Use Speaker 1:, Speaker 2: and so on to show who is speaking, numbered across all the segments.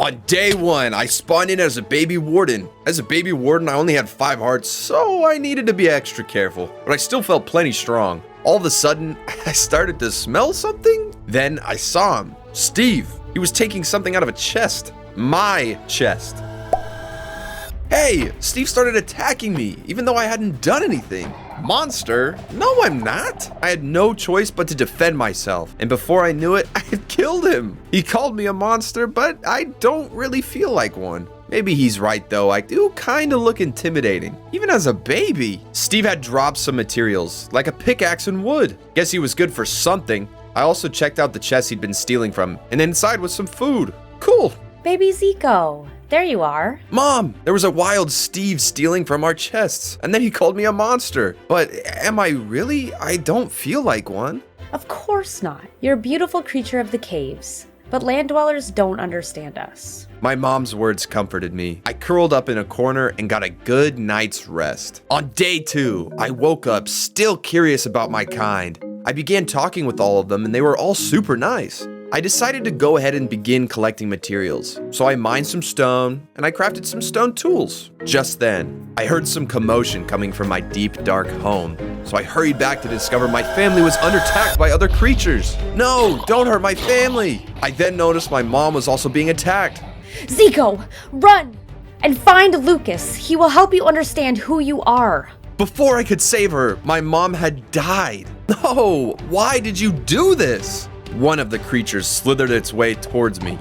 Speaker 1: On day 1, I spawned in as a baby warden. As a baby warden, I only had 5 hearts, so I needed to be extra careful, but I still felt plenty strong. All of a sudden, I started to smell something. Then I saw him, Steve. He was taking something out of a chest, my chest. Hey, Steve started attacking me, even though I hadn't done anything. Monster? No, I'm not. I had no choice but to defend myself, and before I knew it, I had killed him. He called me a monster, but I don't really feel like one. Maybe he's right though, I do kinda look intimidating, even as a baby. Steve had dropped some materials, like a pickaxe and wood. Guess he was good for something. I also checked out the chest he'd been stealing from, and inside was some food. Cool.
Speaker 2: Baby Zico, there you are.
Speaker 1: Mom, there was a wild Steve stealing from our chests, and then he called me a monster. But am I really? I don't feel like one.
Speaker 2: Of course not. You're a beautiful creature of the caves, but land dwellers don't understand us.
Speaker 1: My mom's words comforted me. I curled up in a corner and got a good night's rest. On day 2, I woke up still curious about my kind. I began talking with all of them and they were all super nice. I decided to go ahead and begin collecting materials. So I mined some stone and I crafted some stone tools. Just then, I heard some commotion coming from my deep, dark home. So I hurried back to discover my family was under attack by other creatures. No, don't hurt my family. I then noticed my mom was also being attacked.
Speaker 2: Zico, run and find Lucas. He will help you understand who you are.
Speaker 1: Before I could save her, my mom had died. No, why did you do this? One of the creatures slithered its way towards me.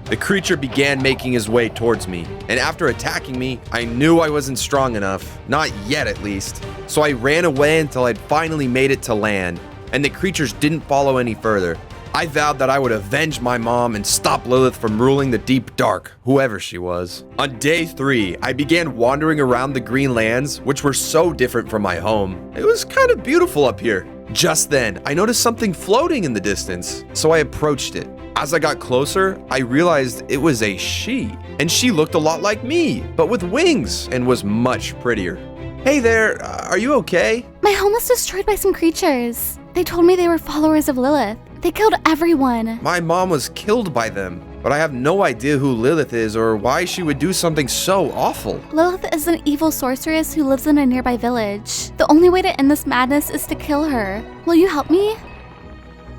Speaker 1: The creature began making his way towards me, and after attacking me, I knew I wasn't strong enough, not yet at least. So I ran away until I'd finally made it to land, and the creatures didn't follow any further. I vowed that I would avenge my mom and stop Lilith from ruling the deep dark, whoever she was. On day 3, I began wandering around the green lands, which were so different from my home. It was kind of beautiful up here. Just then, I noticed something floating in the distance, so I approached it. As I got closer, I realized it was a she, and she looked a lot like me, but with wings, and was much prettier. Hey there, are you okay?
Speaker 3: My home was destroyed by some creatures. They told me they were followers of Lilith. They killed everyone.
Speaker 1: My mom was killed by them, but I have no idea who Lilith is or why she would do something so awful.
Speaker 3: Lilith is an evil sorceress who lives in a nearby village. The only way to end this madness is to kill her. Will you help me?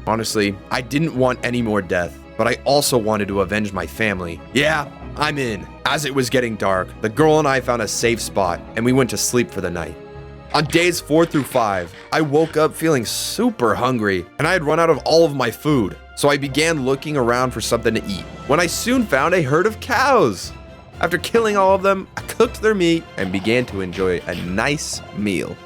Speaker 1: Honestly, I didn't want any more death, but I also wanted to avenge my family. Yeah, I'm in. As it was getting dark, the girl and I found a safe spot, and we went to sleep for the night. On days 4 through 5, I woke up feeling super hungry, and I had run out of all of my food, so I began looking around for something to eat, when I soon found a herd of cows. After killing all of them, I cooked their meat and began to enjoy a nice meal.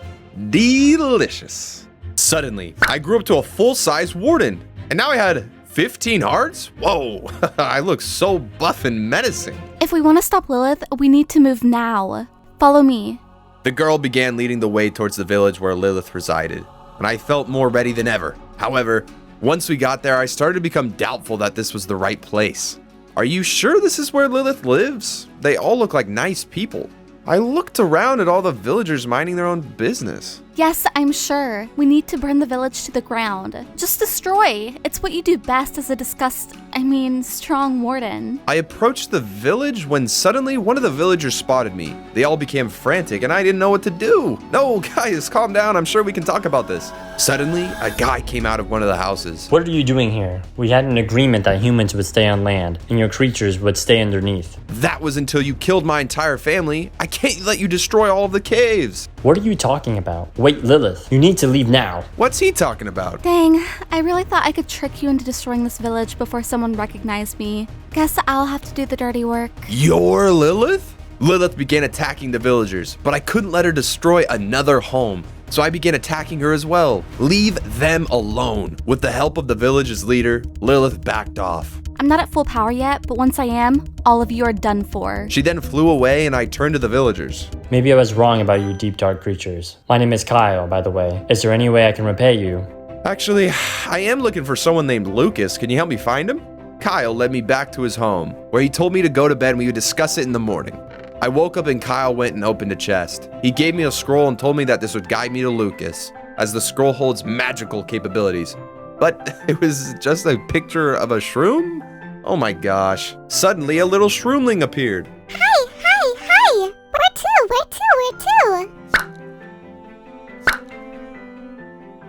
Speaker 1: Delicious. Suddenly, I grew up to a full-size warden, and now I had 15 hearts? Whoa, I look so buff and menacing.
Speaker 3: If we want to stop Lilith, we need to move now. Follow me.
Speaker 1: The girl began leading the way towards the village where Lilith resided, and I felt more ready than ever. However, once we got there, I started to become doubtful that this was the right place. Are you sure this is where Lilith lives? They all look like nice people. I looked around at all the villagers minding their own business.
Speaker 3: Yes, I'm sure. We need to burn the village to the ground. Just destroy. It's what you do best as a strong warden.
Speaker 1: I approached the village when suddenly one of the villagers spotted me. They all became frantic and I didn't know what to do. No, guys, calm down. I'm sure we can talk about this. Suddenly, a guy came out of one of the houses.
Speaker 4: What are you doing here? We had an agreement that humans would stay on land and your creatures would stay underneath.
Speaker 1: That was until you killed my entire family. I can't let you destroy all of the caves.
Speaker 4: What are you talking about? Wait, Lilith, you need to leave now.
Speaker 1: What's he talking about?
Speaker 3: Dang, I really thought I could trick you into destroying this village before someone recognized me. Guess I'll have to do the dirty work.
Speaker 1: You're Lilith? Lilith began attacking the villagers, but I couldn't let her destroy another home. So I began attacking her as well. Leave them alone. With the help of the village's leader, Lilith backed off.
Speaker 3: I'm not at full power yet, but once I am, all of you are done for.
Speaker 1: She then flew away and I turned to the villagers.
Speaker 4: Maybe I was wrong about you deep dark creatures. My name is Kyle, by the way. Is there any way I can repay you?
Speaker 1: Actually, I am looking for someone named Lucas. Can you help me find him? Kyle led me back to his home, where he told me to go to bed and we would discuss it in the morning. I woke up and Kyle went and opened a chest. He gave me a scroll and told me that this would guide me to Lucas, as the scroll holds magical capabilities. but it was just a picture of a shroom? Oh my gosh. Suddenly, a little shroomling appeared.
Speaker 5: Hi. Where to?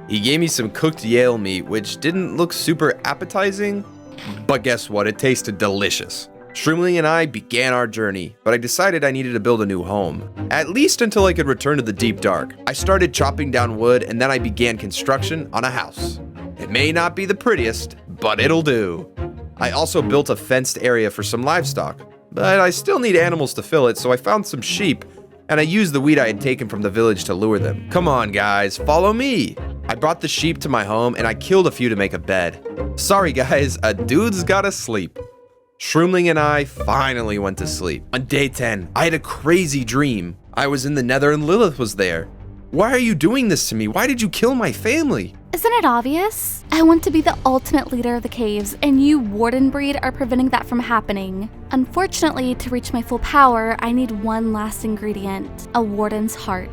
Speaker 1: He gave me some cooked Yale meat, which didn't look super appetizing, but guess what? It tasted delicious. Shroomling and I began our journey, but I decided I needed to build a new home, at least until I could return to the deep dark. I started chopping down wood, and then I began construction on a house. It may not be the prettiest, but it'll do. I also built a fenced area for some livestock, but I still need animals to fill it, so I found some sheep, and I used the wheat I had taken from the village to lure them. Come on, guys, follow me. I brought the sheep to my home, and I killed a few to make a bed. Sorry, guys, a dude's gotta sleep. Shroomling and I finally went to sleep. On day 10, I had a crazy dream. I was in the nether and Lilith was there. Why are you doing this to me? Why did you kill my family?
Speaker 3: Isn't it obvious? I want to be the ultimate leader of the caves, and you warden breed are preventing that from happening. Unfortunately, to reach my full power, I need one last ingredient, a warden's heart.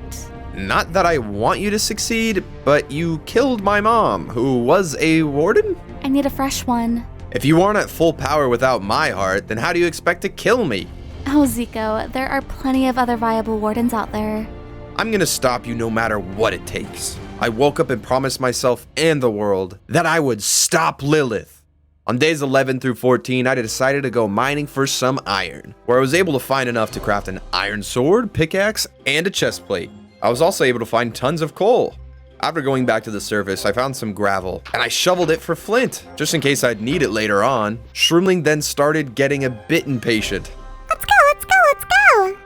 Speaker 1: Not that I want you to succeed, but you killed my mom, who was a warden?
Speaker 3: I need a fresh one.
Speaker 1: If you aren't at full power without my heart, then how do you expect to kill me?
Speaker 3: Oh, Zico, there are plenty of other viable wardens out there.
Speaker 1: I'm gonna stop you no matter what it takes. I woke up and promised myself and the world that I would stop Lilith. On days 11 through 14, I decided to go mining for some iron, where I was able to find enough to craft an iron sword, pickaxe, and a chest plate. I was also able to find tons of coal. After going back to the surface, I found some gravel, and I shoveled it for flint, just in case I'd need it later on. Shroomling then started getting a bit impatient.
Speaker 5: Let's go.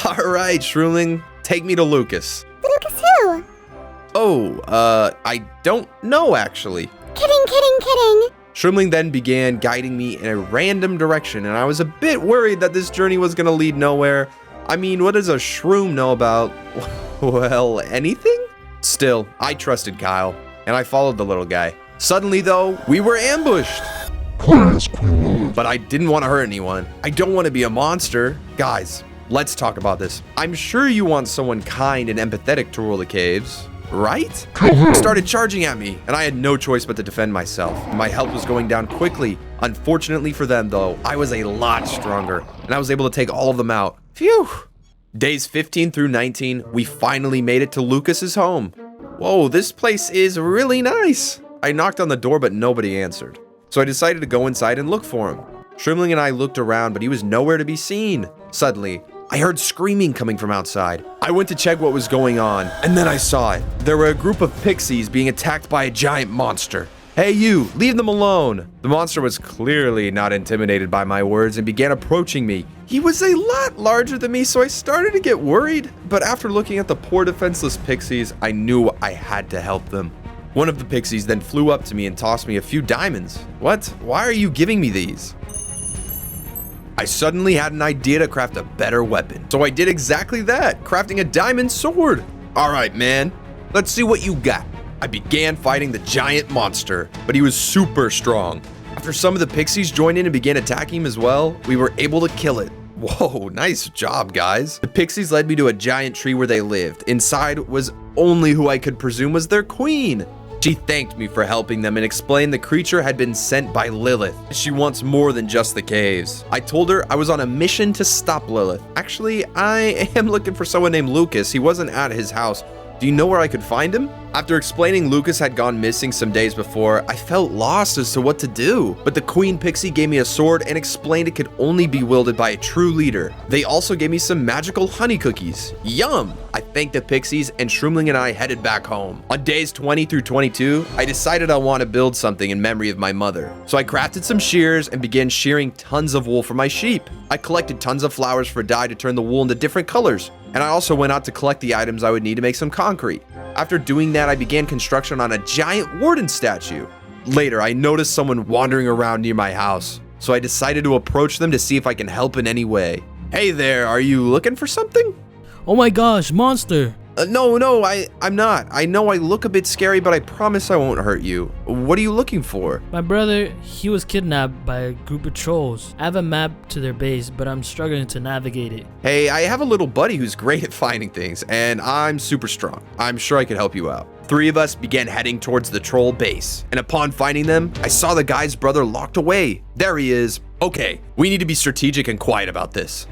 Speaker 1: Alright, Shroomling, take me to Lucas.
Speaker 5: Lucas who?
Speaker 1: Oh, I don't know actually.
Speaker 5: Kidding.
Speaker 1: Shroomling then began guiding me in a random direction, and I was a bit worried that this journey was gonna lead nowhere. I mean, what does a shroom know about, well, anything? Still, I trusted Kyle, and I followed the little guy. Suddenly, though, we were ambushed. But I didn't want to hurt anyone. I don't want to be a monster. Guys, let's talk about this. I'm sure you want someone kind and empathetic to rule the caves, right? Started charging at me, and I had no choice but to defend myself. My health was going down quickly. Unfortunately for them, though, I was a lot stronger, and I was able to take all of them out. Phew! Days 15 through 19, we finally made it to Lucas's home. Whoa, this place is really nice. I knocked on the door, but nobody answered. So I decided to go inside and look for him. Shroomling and I looked around, but he was nowhere to be seen. Suddenly, I heard screaming coming from outside. I went to check what was going on, and then I saw it. There were a group of pixies being attacked by a giant monster. Hey you, leave them alone. The monster was clearly not intimidated by my words and began approaching me. He was a lot larger than me, so I started to get worried. But after looking at the poor defenseless pixies, I knew I had to help them. One of the pixies then flew up to me and tossed me a few diamonds. What? Why are you giving me these? I suddenly had an idea to craft a better weapon. So I did exactly that, crafting a diamond sword. All right, man, let's see what you got. I began fighting the giant monster, but he was super strong. After some of the pixies joined in and began attacking him as well, we were able to kill it. Whoa, nice job, guys. The pixies led me to a giant tree where they lived. Inside was only who I could presume was their queen. She thanked me for helping them and explained the creature had been sent by Lilith. She wants more than just the caves. I told her I was on a mission to stop Lilith. Actually, I am looking for someone named Lucas. He wasn't at his house. Do you know where I could find him? After explaining Lucas had gone missing some days before, I felt lost as to what to do. But the Queen Pixie gave me a sword and explained it could only be wielded by a true leader. They also gave me some magical honey cookies. Yum! I thanked the Pixies, and Shroomling and I headed back home. On days 20 through 22, I decided I want to build something in memory of my mother. So I crafted some shears and began shearing tons of wool for my sheep. I collected tons of flowers for dye to turn the wool into different colors. And I also went out to collect the items I would need to make some concrete. After doing that, I began construction on a giant warden statue. Later, I noticed someone wandering around near my house, so I decided to approach them to see if I can help in any way. Hey there, are you looking for something?
Speaker 6: Oh my gosh, monster!
Speaker 1: No, I'm not. I know I look a bit scary, but I promise I won't hurt you. What are you looking for?
Speaker 6: My brother, he was kidnapped by a group of trolls. I have a map to their base, but I'm struggling to navigate it.
Speaker 1: Hey, I have a little buddy who's great at finding things, and I'm super strong. I'm sure I could help you out. 3 of us began heading towards the troll base, and upon finding them, I saw the guy's brother locked away. There he is. Okay, we need to be strategic and quiet about this.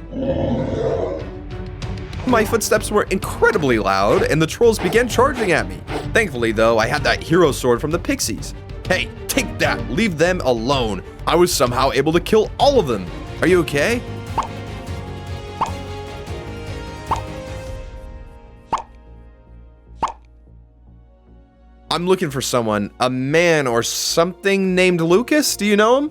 Speaker 1: My footsteps were incredibly loud, and the trolls began charging at me. Thankfully, though, I had that hero sword from the pixies. Hey, take that! Leave them alone! I was somehow able to kill all of them. Are you okay? I'm looking for someone, a man or something named Lucas. Do you know him?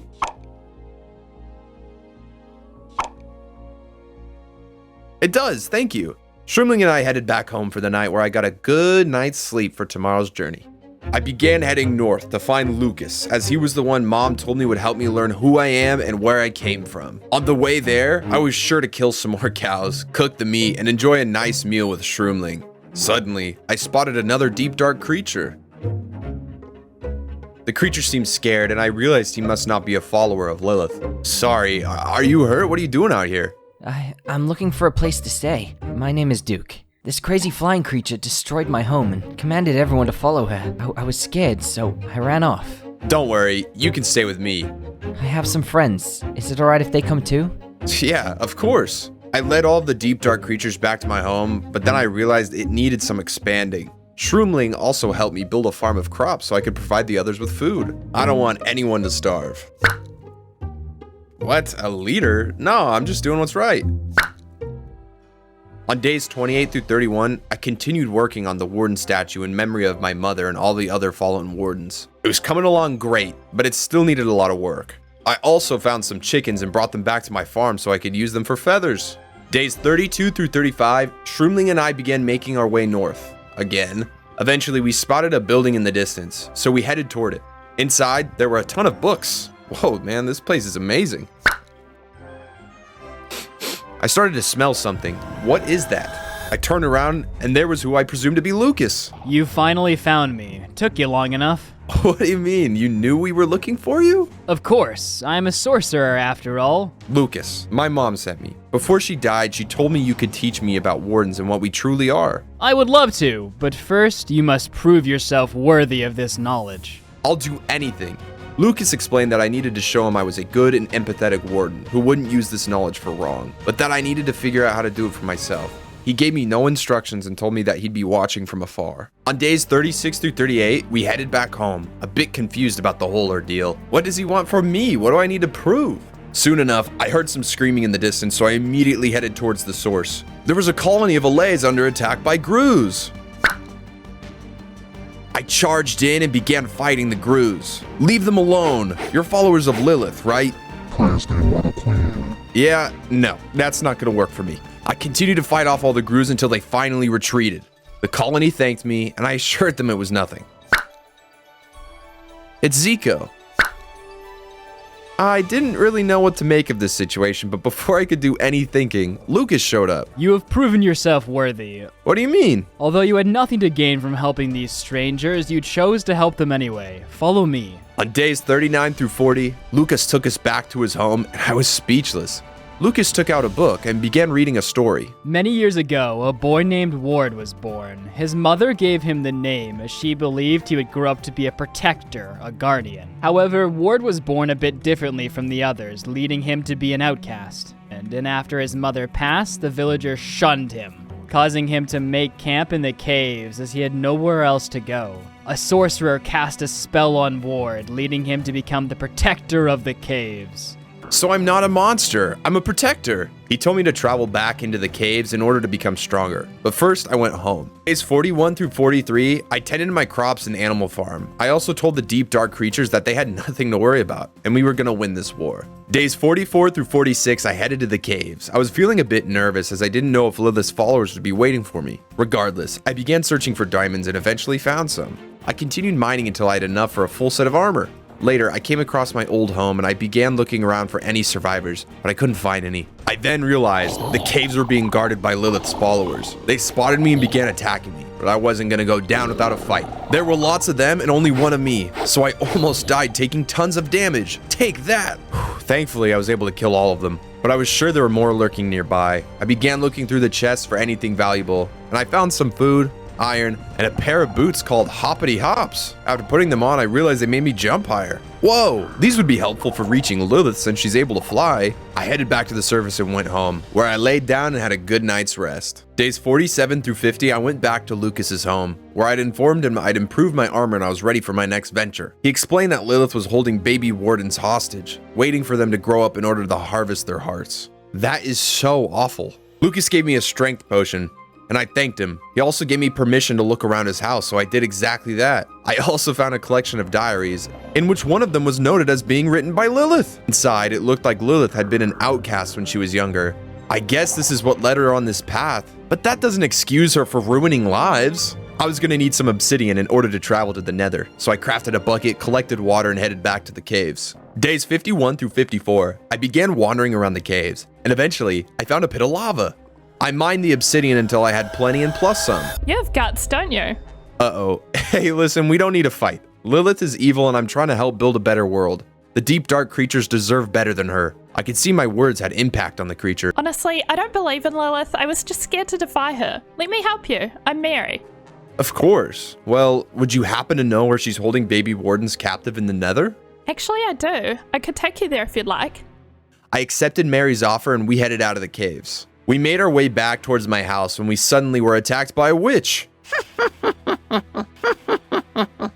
Speaker 1: It does, thank you. Shrimling and I headed back home for the night where I got a good night's sleep for tomorrow's journey. I began heading north to find Lucas, as he was the one Mom told me would help me learn who I am and where I came from. On the way there, I was sure to kill some more cows, cook the meat, and enjoy a nice meal with Shroomling. Suddenly, I spotted another deep dark creature. The creature seemed scared, and I realized he must not be a follower of Lilith. Sorry, are you hurt? What are you doing out here?
Speaker 7: I'm looking for a place to stay. My name is Duke. This crazy flying creature destroyed my home and commanded everyone to follow her. I was scared, so I ran off.
Speaker 1: Don't worry, you can stay with me.
Speaker 7: I have some friends. Is it alright if they come too?
Speaker 1: Yeah, of course. I led all of the deep dark creatures back to my home, but then I realized it needed some expanding. Shroomling also helped me build a farm of crops so I could provide the others with food. I don't want anyone to starve. What? A leader? No, I'm just doing what's right. On days 28 through 31, I continued working on the warden statue in memory of my mother and all the other fallen wardens. It was coming along great, but it still needed a lot of work. I also found some chickens and brought them back to my farm so I could use them for feathers. Days 32 through 35, Shroomling and I began making our way north. Again. Eventually, we spotted a building in the distance, so we headed toward it. Inside, there were a ton of books. Whoa, man, this place is amazing. I started to smell something. What is that? I turned around, and there was who I presumed to be Lucas.
Speaker 8: You finally found me. Took you long enough.
Speaker 1: What do you mean? You knew we were looking for you?
Speaker 8: Of course. I'm a sorcerer after all.
Speaker 1: Lucas, my mom sent me. Before she died, she told me you could teach me about wardens and what we truly are.
Speaker 8: I would love to, but first you must prove yourself worthy of this knowledge.
Speaker 1: I'll do anything. Lucas explained that I needed to show him I was a good and empathetic warden who wouldn't use this knowledge for wrong, but that I needed to figure out how to do it for myself. He gave me no instructions and told me that he'd be watching from afar. On days 36 through 38, we headed back home, a bit confused about the whole ordeal. What does he want from me? What do I need to prove? Soon enough, I heard some screaming in the distance, so I immediately headed towards the source. There was a colony of Alays under attack by Grues. I charged in and began fighting the Grues. Leave them alone. You're followers of Lilith, right? Yeah, no, that's not gonna work for me. I continued to fight off all the Grues until they finally retreated. The colony thanked me, and I assured them it was nothing. It's Zico. I didn't really know what to make of this situation, but before I could do any thinking, Lucas showed up.
Speaker 8: You have proven yourself worthy.
Speaker 1: What do you mean?
Speaker 8: Although you had nothing to gain from helping these strangers, you chose to help them anyway. Follow me.
Speaker 1: On days 39 through 40, Lucas took us back to his home, and I was speechless. Lucas took out a book and began reading a story.
Speaker 8: Many years ago, a boy named Ward was born. His mother gave him the name as she believed he would grow up to be a protector, a guardian. However, Ward was born a bit differently from the others, leading him to be an outcast. And then after his mother passed, the villagers shunned him, causing him to make camp in the caves as he had nowhere else to go. A sorcerer cast a spell on Ward, leading him to become the protector of the caves.
Speaker 1: So I'm not a monster, I'm a protector. He told me to travel back into the caves in order to become stronger. But first, I went home. Days 41 through 43, I tended my crops and animal farm. I also told the deep dark creatures that they had nothing to worry about, and we were gonna win this war. Days 44 through 46, I headed to the caves. I was feeling a bit nervous as I didn't know if Lilith's followers would be waiting for me. Regardless, I began searching for diamonds and eventually found some. I continued mining until I had enough for a full set of armor. Later, I came across my old home and I began looking around for any survivors, but I couldn't find any. I then realized the caves were being guarded by Lilith's followers. They spotted me and began attacking me, but I wasn't gonna go down without a fight. There were lots of them and only one of me, so I almost died taking tons of damage. Take that! Thankfully, I was able to kill all of them, but I was sure there were more lurking nearby. I began looking through the chests for anything valuable, and I found some food, iron, and a pair of boots called Hoppity Hops. After putting them on, I realized they made me jump higher. Whoa, these would be helpful for reaching Lilith since she's able to fly. I headed back to the surface and went home, where I laid down and had a good night's rest. Days 47 through 50, I went back to Lucas's home, where I'd informed him I'd improved my armor and I was ready for my next venture. He explained that Lilith was holding baby wardens hostage, waiting for them to grow up in order to harvest their hearts. That is so awful. Lucas gave me a strength potion, and I thanked him. He also gave me permission to look around his house, so I did exactly that. I also found a collection of diaries, in which one of them was noted as being written by Lilith. Inside, it looked like Lilith had been an outcast when she was younger. I guess this is what led her on this path, but that doesn't excuse her for ruining lives. I was gonna need some obsidian in order to travel to the nether, so I crafted a bucket, collected water, and headed back to the caves. Days 51 through 54, I began wandering around the caves, and eventually, I found a pit of lava. I mined the obsidian until I had plenty and plus some.
Speaker 9: You have guts, don't you?
Speaker 1: Uh-oh. Hey, listen, we don't need a fight. Lilith is evil and I'm trying to help build a better world. The deep dark creatures deserve better than her. I could see my words had impact on the creature.
Speaker 9: Honestly, I don't believe in Lilith. I was just scared to defy her. Let me help you. I'm Mary.
Speaker 1: Of course. Well, would you happen to know where she's holding baby wardens captive in the nether?
Speaker 9: Actually, I do. I could take you there if you'd like.
Speaker 1: I accepted Mary's offer and we headed out of the caves. We made our way back towards my house when we suddenly were attacked by a witch.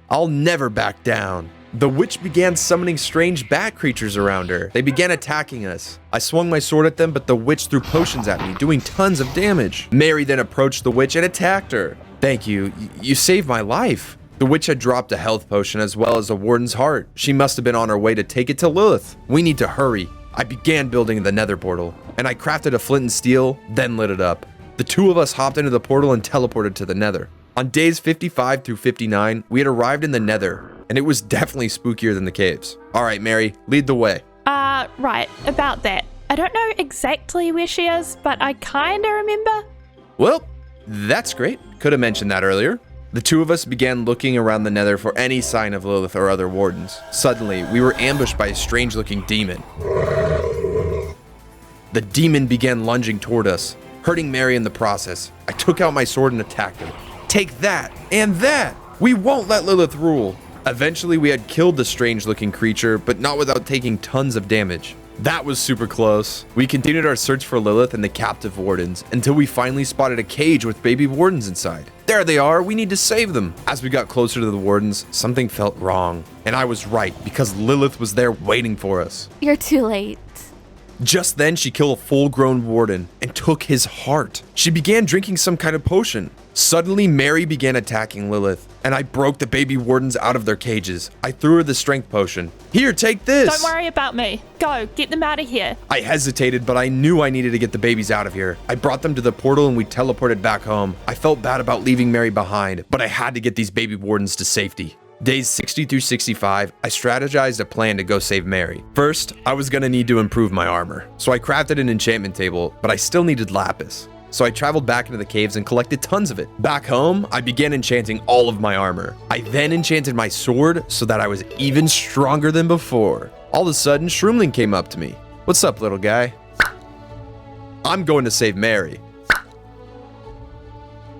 Speaker 1: I'll never back down. The witch began summoning strange bat creatures around her. They began attacking us. I swung my sword at them, but the witch threw potions at me, doing tons of damage. Mary then approached the witch and attacked her. Thank you. You saved my life. The witch had dropped a health potion as well as a warden's heart. She must have been on her way to take it to Lilith. We need to hurry. I began building the nether portal, and I crafted a flint and steel, then lit it up. The two of us hopped into the portal and teleported to the nether. On days 55 through 59, we had arrived in the nether, and it was definitely spookier than the caves. All right, Mary, lead the way.
Speaker 9: Right, about that. I don't know exactly where she is, but I kinda remember.
Speaker 1: Well, that's great. Could have mentioned that earlier. The two of us began looking around the nether for any sign of Lilith or other wardens. Suddenly, we were ambushed by a strange-looking demon. The demon began lunging toward us, hurting Mary in the process. I took out my sword and attacked him. Take that, and that! We won't let Lilith rule! Eventually, we had killed the strange-looking creature, but not without taking tons of damage. That was super close. We continued our search for Lilith and the captive wardens until we finally spotted a cage with baby wardens inside. There they are, we need to save them. As we got closer to the wardens, something felt wrong. And I was right, because Lilith was there waiting for us.
Speaker 3: You're too late.
Speaker 1: Just then, she killed a full-grown warden and took his heart. She began drinking some kind of potion. Suddenly, Mary began attacking Lilith, and I broke the baby wardens out of their cages. I threw her the strength potion. Here, take this!
Speaker 9: Don't worry about me. Go, get them out of here.
Speaker 1: I hesitated, but I knew I needed to get the babies out of here. I brought them to the portal and we teleported back home. I felt bad about leaving Mary behind, but I had to get these baby wardens to safety. Days 60 through 65, I strategized a plan to go save Mary. First, I was gonna need to improve my armor. So I crafted an enchantment table, but I still needed lapis. So I traveled back into the caves and collected tons of it. Back home, I began enchanting all of my armor. I then enchanted my sword so that I was even stronger than before. All of a sudden, Shroomling came up to me. What's up, little guy? I'm going to save Mary.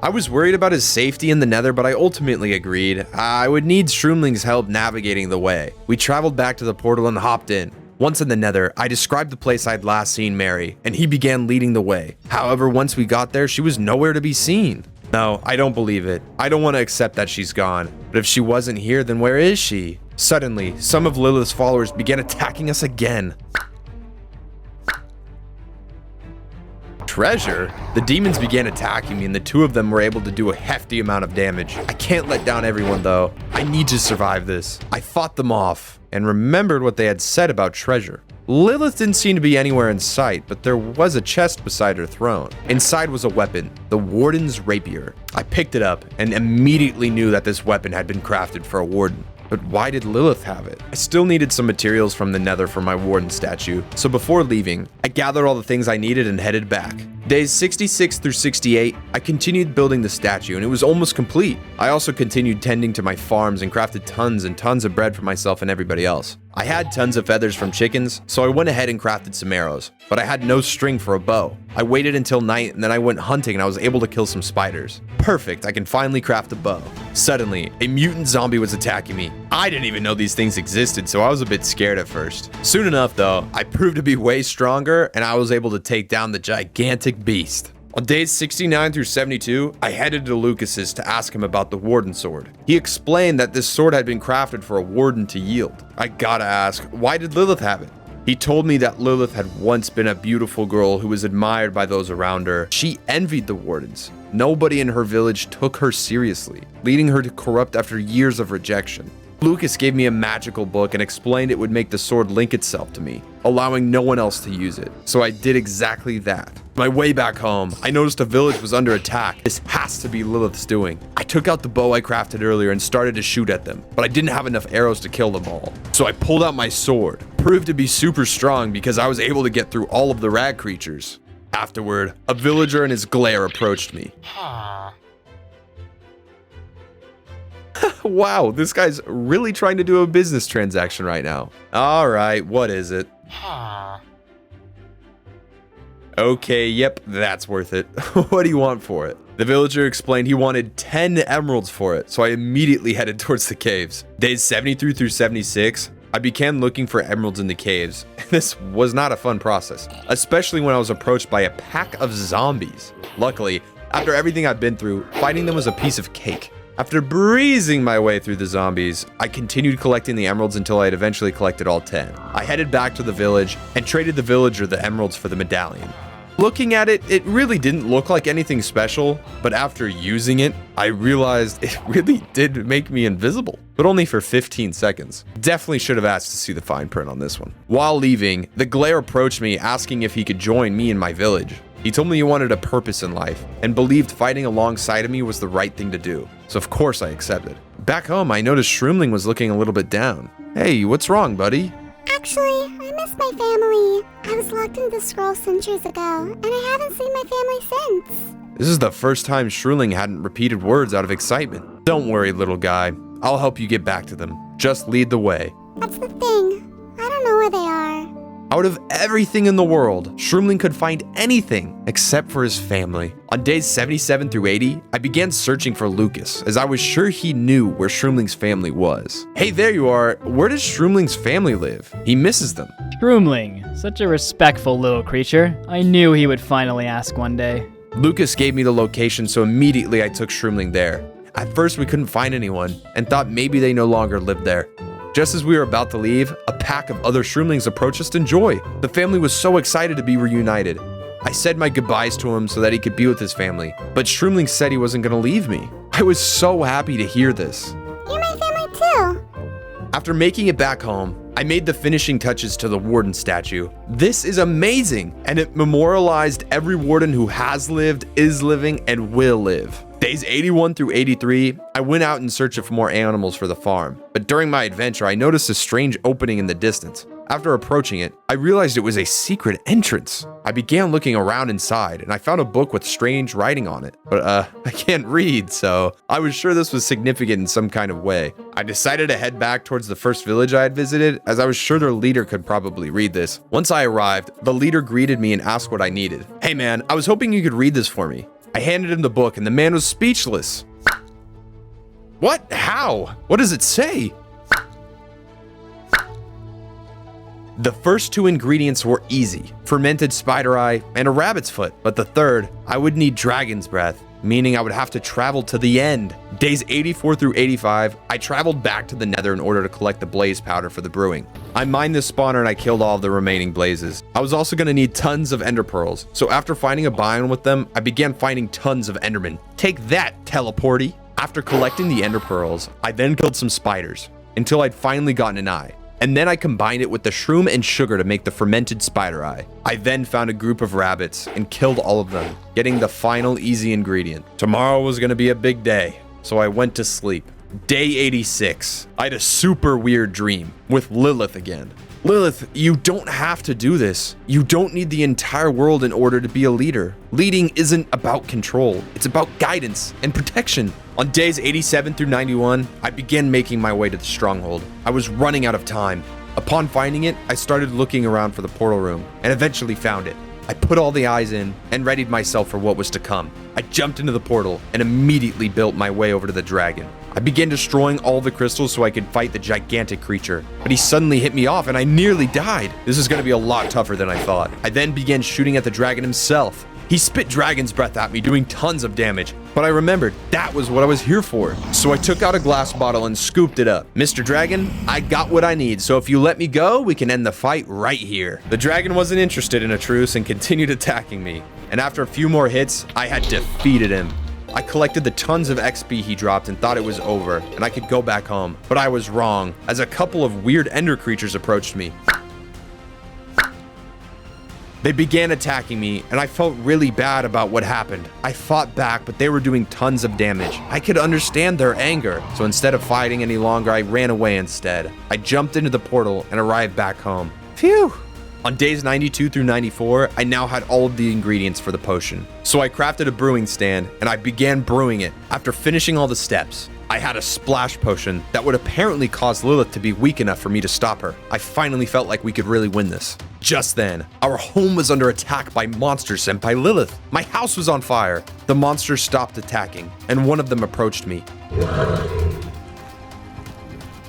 Speaker 1: I was worried about his safety in the nether, but I ultimately agreed. I would need Shroomling's help navigating the way. We traveled back to the portal and hopped in. Once in the nether, I described the place I'd last seen Mary, and he began leading the way. However, once we got there, she was nowhere to be seen. No, I don't believe it. I don't want to accept that she's gone. But if she wasn't here, then where is she? Suddenly, some of Lilith's followers began attacking us again. Treasure? The demons began attacking me and the two of them were able to do a hefty amount of damage. I can't let down everyone though. I need to survive this. I fought them off and remembered what they had said about treasure. Lilith didn't seem to be anywhere in sight, but there was a chest beside her throne. Inside was a weapon, the Warden's Rapier. I picked it up and immediately knew that this weapon had been crafted for a warden. But why did Lilith have it? I still needed some materials from the nether for my warden statue, so before leaving, I gathered all the things I needed and headed back. Days 66 through 68, I continued building the statue and it was almost complete. I also continued tending to my farms and crafted tons and tons of bread for myself and everybody else. I had tons of feathers from chickens, so I went ahead and crafted some arrows, but I had no string for a bow. I waited until night and then I went hunting and I was able to kill some spiders. Perfect, I can finally craft a bow. Suddenly, a mutant zombie was attacking me. I didn't even know these things existed, so I was a bit scared at first. Soon enough though, I proved to be way stronger and I was able to take down the gigantic beast. On days 69 through 72, I headed to Lucas's to ask him about the Warden sword. He explained that this sword had been crafted for a Warden to yield. I gotta ask, why did Lilith have it? He told me that Lilith had once been a beautiful girl who was admired by those around her. She envied the Wardens. Nobody in her village took her seriously, leading her to corrupt after years of rejection. Lucas gave me a magical book and explained it would make the sword link itself to me, allowing no one else to use it. So I did exactly that. On my way back home, I noticed a village was under attack. This has to be Lilith's doing. I took out the bow I crafted earlier and started to shoot at them, but I didn't have enough arrows to kill them all. So I pulled out my sword, proved to be super strong because I was able to get through all of the rag creatures. Afterward, a villager and his glare approached me. Wow, this guy's really trying to do a business transaction right now. All right, what is it? Okay, yep, that's worth it. What do you want for it? The villager explained he wanted 10 emeralds for it, so I immediately headed towards the caves. Days 73 through 76, I began looking for emeralds in the caves. This was not a fun process, especially when I was approached by a pack of zombies. Luckily, after everything I'd been through, fighting them was a piece of cake. After breezing my way through the zombies, I continued collecting the emeralds until I had eventually collected all 10. I headed back to the village and traded the villager the emeralds for the medallion. Looking at it, it really didn't look like anything special, but after using it, I realized it really did make me invisible, but only for 15 seconds. Definitely should have asked to see the fine print on this one. While leaving, the glare approached me asking if he could join me in my village. He told me he wanted a purpose in life and believed fighting alongside of me was the right thing to do. So of course I accepted. Back home, I noticed Shroomling was looking a little bit down. Hey, what's wrong, buddy?
Speaker 5: Actually, I miss my family. I was locked into the scroll centuries ago, and I haven't seen my family since.
Speaker 1: This is the first time Shroomling hadn't repeated words out of excitement. Don't worry, little guy. I'll help you get back to them. Just lead the way.
Speaker 5: That's the thing. I don't know where they are.
Speaker 1: Out of everything in the world, Shroomling could find anything except for his family. On days 77 through 80, I began searching for Lucas, as I was sure he knew where Shroomling's family was. Hey, there you are. Where does Shroomling's family live? He misses them.
Speaker 8: Shroomling, such a respectful little creature. I knew he would finally ask one day.
Speaker 1: Lucas gave me the location, so immediately I took Shroomling there. At first, we couldn't find anyone, and thought maybe they no longer lived there. Just as we were about to leave, a pack of other Shroomlings approached us in joy. The family was so excited to be reunited. I said my goodbyes to him so that he could be with his family, but Shroomling said he wasn't going to leave me. I was so happy to hear this.
Speaker 5: You're my family too.
Speaker 1: After making it back home, I made the finishing touches to the Warden statue. This is amazing, and it memorialized every Warden who has lived, is living, and will live. Days 81 through 83, I went out in search of more animals for the farm, but during my adventure, I noticed a strange opening in the distance. After approaching it, I realized it was a secret entrance. I began looking around inside, and I found a book with strange writing on it, but I can't read, so I was sure this was significant in some kind of way. I decided to head back towards the first village I had visited, as I was sure their leader could probably read this. Once I arrived, the leader greeted me and asked what I needed. Hey man, I was hoping you could read this for me. I handed him the book and the man was speechless. What? How? What does it say? The first two ingredients were easy, fermented spider eye and a rabbit's foot, but the third, I would need dragon's breath, meaning I would have to travel to the end. Days 84 through 85, I traveled back to the nether in order to collect the blaze powder for the brewing. I mined this spawner and I killed all of the remaining blazes. I was also going to need tons of ender pearls, so after finding a biome with them, I began finding tons of endermen. Take that, teleporty! After collecting the ender pearls, I then killed some spiders, until I'd finally gotten an eye. And then I combined it with the shroom and sugar to make the fermented spider eye. I then found a group of rabbits and killed all of them, getting the final easy ingredient. Tomorrow was gonna be a big day, so I went to sleep. Day 86, I had a super weird dream with Lilith again. Lilith, you don't have to do this. You don't need the entire world in order to be a leader. Leading isn't about control. It's about guidance and protection. On days 87 through 91, I began making my way to the stronghold. I was running out of time. Upon finding it, I started looking around for the portal room and eventually found it. I put all the eyes in and readied myself for what was to come. I jumped into the portal and immediately built my way over to the dragon. I began destroying all the crystals so I could fight the gigantic creature, but he suddenly hit me off and I nearly died. This is going to be a lot tougher than I thought. I then began shooting at the dragon himself. He spit dragon's breath at me, doing tons of damage, but I remembered that was what I was here for. So I took out a glass bottle and scooped it up. Mr. Dragon, I got what I need, so if you let me go, we can end the fight right here. The dragon wasn't interested in a truce and continued attacking me, and after a few more hits, I had defeated him. I collected the tons of XP he dropped and thought it was over, and I could go back home. But I was wrong, as a couple of weird ender creatures approached me. They began attacking me, and I felt really bad about what happened. I fought back, but they were doing tons of damage. I could understand their anger, so instead of fighting any longer, I ran away instead. I jumped into the portal and arrived back home. Phew! On days 92 through 94, I now had all of the ingredients for the potion. So I crafted a brewing stand, and I began brewing it. After finishing all the steps, I had a splash potion that would apparently cause Lilith to be weak enough for me to stop her. I finally felt like we could really win this. Just then, our home was under attack by monsters sent by Lilith. My house was on fire. The monsters stopped attacking, and one of them approached me.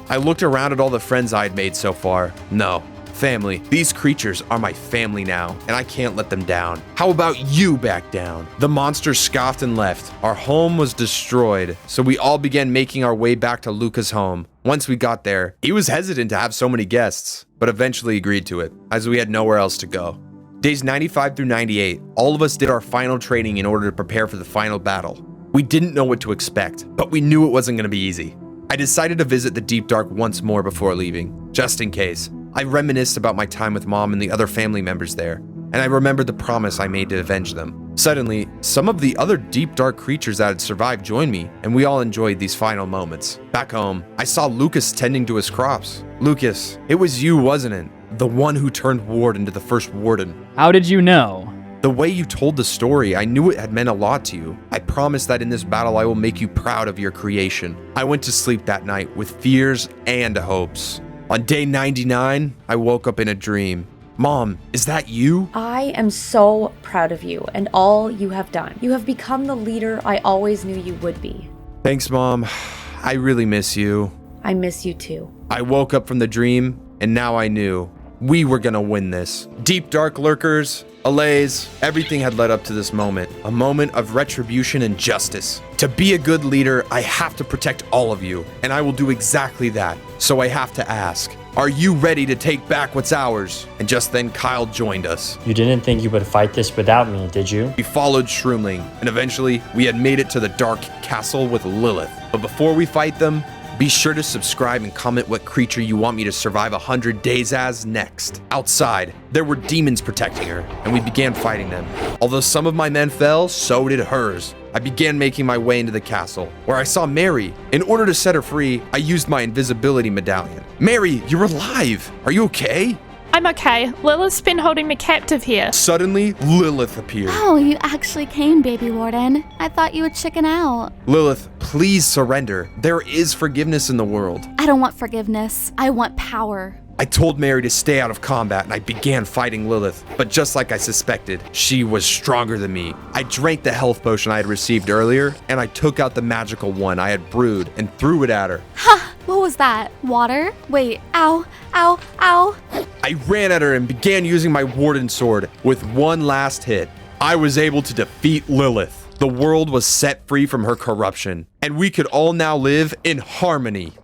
Speaker 1: I looked around at all the friends I had made so far. No. Family. These creatures are my family now, and I can't let them down. How about you back down? The monsters scoffed and left. Our home was destroyed, so we all began making our way back to Luca's home. Once we got there, he was hesitant to have so many guests, but eventually agreed to it, as we had nowhere else to go. Days 95 through 98, all of us did our final training in order to prepare for the final battle. We didn't know what to expect, but we knew it wasn't going to be easy. I decided to visit the Deep Dark once more before leaving, just in case. I reminisced about my time with Mom and the other family members there, and I remembered the promise I made to avenge them. Suddenly, some of the other Deep Dark creatures that had survived joined me, and we all enjoyed these final moments. Back home, I saw Lucas tending to his crops. Lucas, it was you, wasn't it? The one who turned Ward into the first warden.
Speaker 8: How did you know?
Speaker 1: The way you told the story, I knew it had meant a lot to you. I promise that in this battle, I will make you proud of your creation. I went to sleep that night with fears and hopes. On day 99, I woke up in a dream. Mom, is that you?
Speaker 2: I am so proud of you and all you have done. You have become the leader I always knew you would be.
Speaker 1: Thanks, Mom. I really miss you.
Speaker 2: I miss you too.
Speaker 1: I woke up from the dream, and now I knew we were gonna win this. Deep Dark lurkers, allays, everything had led up to this moment. A moment of retribution and justice. To be a good leader, I have to protect all of you, and I will do exactly that. So I have to ask, are you ready to take back what's ours? And just then Kyle joined us.
Speaker 4: You didn't think you would fight this without me, did you?
Speaker 1: We followed Shroomling, and eventually we had made it to the Dark Castle with Lilith. But before we fight them, be sure to subscribe and comment what creature you want me to survive 100 days as next. Outside, there were demons protecting her, and we began fighting them. Although some of my men fell, so did hers. I began making my way into the castle, where I saw Mary. In order to set her free, I used my invisibility medallion. Mary, you're alive! Are you okay?
Speaker 9: I'm okay. Lilith's been holding me captive here.
Speaker 1: Suddenly, Lilith appeared.
Speaker 3: Oh, you actually came, baby warden. I thought you would chicken out.
Speaker 1: Lilith, please surrender. There is forgiveness in the world.
Speaker 3: I don't want forgiveness. I want power.
Speaker 1: I told Mary to stay out of combat and I began fighting Lilith, but just like I suspected, she was stronger than me. I drank the health potion I had received earlier, and I took out the magical one I had brewed and threw it at her.
Speaker 3: Ha! What was that? Water? Wait, ow, ow, ow.
Speaker 1: I ran at her and began using my Warden sword. With one last hit, I was able to defeat Lilith. The world was set free from her corruption, and we could all now live in harmony.